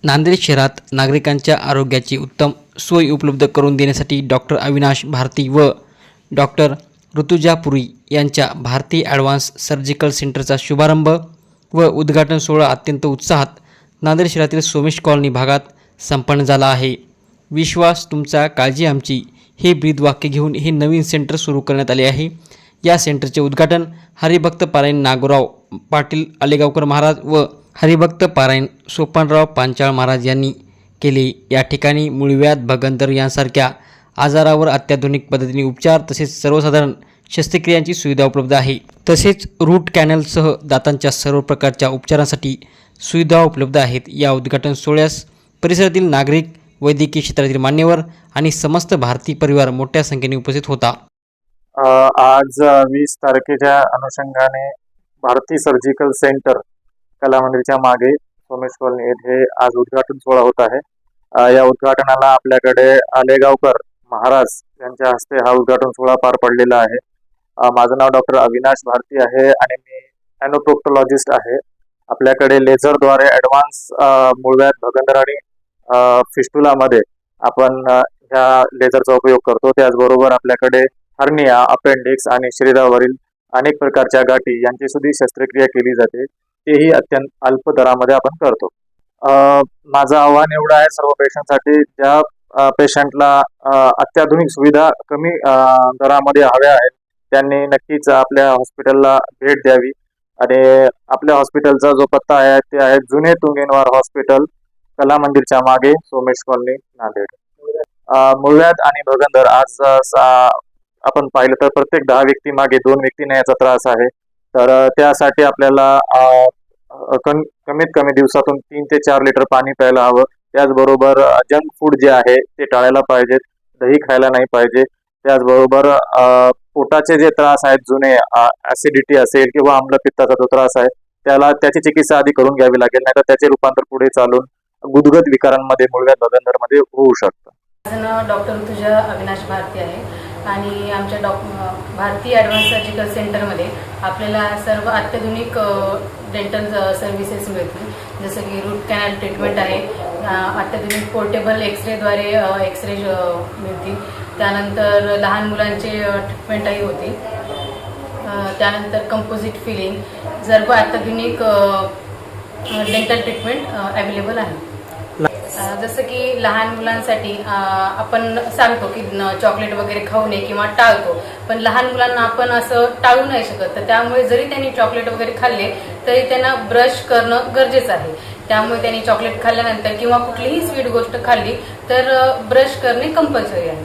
नांदेड शहरात नागरिकांच्या आरोग्याची उत्तम सोय उपलब्ध करून देण्यासाठी डॉक्टर अविनाश भारती व डॉक्टर ऋतुजा पुरी यांच्या भारती ॲडव्हान्स सर्जिकल सेंटरचा शुभारंभ व उद्घाटन सोहळा अत्यंत उत्साहात नांदेड शहरातील सोमेश कॉलनी भागात संपन्न झाला आहे। विश्वास तुमचा, काळजी आमची हे ब्रीदवाक्य घेऊन हे नवीन सेंटर सुरू करण्यात आले आहे। या सेंटरचे उद्घाटन हरिभक्त पारायण नागोराव पाटील आलेगावकर महाराज व हरिभक्त पारायण सोपानराव पांचाळ महाराज यांनी केले। या ठिकाणी मूळव्याध, भगंदर यांसारख्या आजारावर अत्याधुनिक पद्धतीने उपचार तसेच सर्वसाधारण शस्त्रक्रियांची सुविधा उपलब्ध आहे। तसेच रूट कॅनलसह दातांच्या सर्व प्रकारच्या उपचारांसाठी सुविधा उपलब्ध आहेत। या उद्घाटन सोहळ्यास परिसरातील नागरिक, वैद्यकीय क्षेत्रातील मान्यवर आणि समस्त भारतीय परिवार मोठ्या संख्येने उपस्थित होता। आज 20 तारखेच्या अनुषंगाने भारती सर्जिकल सेंटर कला मंदिरच्या मागे सोमेश कॉलनी येथे आज उद्घाटन सोहळा होत आहे। या उद्घाटनाला आपल्याकडे आलेगावकर महाराज यांच्या हस्ते हा उद्घाटन सोहळा पार पडलेला आहे। माझं नाव डॉक्टर अविनाश भारती आहे आणि मी ॲनोप्रोक्टोलॉजिस्ट आहे। आपल्याकडे लेझरद्वारे ॲडव्हान्स मूळव्याध, भगंदर आणि फिस्टुलामध्ये आपण ह्या लेझरचा उपयोग करतो। त्याचबरोबर आपल्याकडे हर्निया, अपेंडिक्स आणि शरीरावरील अनेक प्रकारच्या गाठी यांची सुद्धा शस्त्रक्रिया केली जाते, तेही अत्यंत अल्प दरामध्ये आपण करतो। माझं आव्हान एवढं आहे सर्व पेशंटसाठी, ज्या पेशंटला अत्याधुनिक सुविधा कमी दरामध्ये हव्या आहेत त्यांनी नक्कीच आपल्या हॉस्पिटलला भेट द्यावी। आणि आपल्या हॉस्पिटलचा जो पत्ता आहे ते आहे जुने तुंगेनवार हॉस्पिटल, कला मंदिरच्या मागे, सोमेश कॉलनी, नांदेड। मूळव्याध आणि भगंदर आज आपण पाहिलं तर प्रत्येक 10 व्यक्ती मागे 2 व्यक्तींना याचा त्रास आहे। तर त्यासाठी आपल्याला कमीत कमी दिवसातून 3 ते 4 लिटर पाणी प्यायला हवं। त्याचबरोबर जंक फूड जे आहे ते टाळायला पाहिजेत, दही खायला नाही पाहिजे। त्याचबरोबर पोटाचे जे त्रास आहेत, जुने ॲसिडिटी असेल किंवा आम्लपित्ताचा जो त्रास आहे त्याची चिकित्सा आधी करून घ्यावी लागेल, नाहीतर त्याचे रूपांतर पुढे चालून गुदगत विकारांमध्ये, मूळव्याध, भगंदरमध्ये होऊ शकतं। माझं नाव डॉक्टर ऋतुजा अविनाश भारती आहे आणि आमच्या भारती ॲडव्हान्स सर्जिकल सेंटरमध्ये आपल्याला सर्व अत्याधुनिक डेंटल सर्व्हिसेस मिळतील, जसं की रूट कॅनल ट्रीटमेंट आहे, अत्याधुनिक पोर्टेबल एक्सरेद्वारे एक्सरे मिळतील, त्यानंतर लहान मुलांचे ट्रीटमेंटही होते, त्यानंतर कंपोजिट फिलिंग, सर्व अत्याधुनिक डेंटल ट्रीटमेंट अवेलेबल आहे। जसं की लहान मुलांसाठी आपण सांगतो की चॉकलेट वगैरे खाऊ नये किंवा टाळतो, पण लहान मुलांना आपण असं टाळू नाही शकत। तर त्यामुळे जरी त्यांनी चॉकलेट वगैरे खाल्ले तरी त्यांना ब्रश करणं गरजेचं आहे। त्यामुळे त्यांनी चॉकलेट खाल्ल्यानंतर किंवा कुठलीही स्वीट गोष्ट खाल्ली तर ब्रश करणे कंपल्सरी आहे।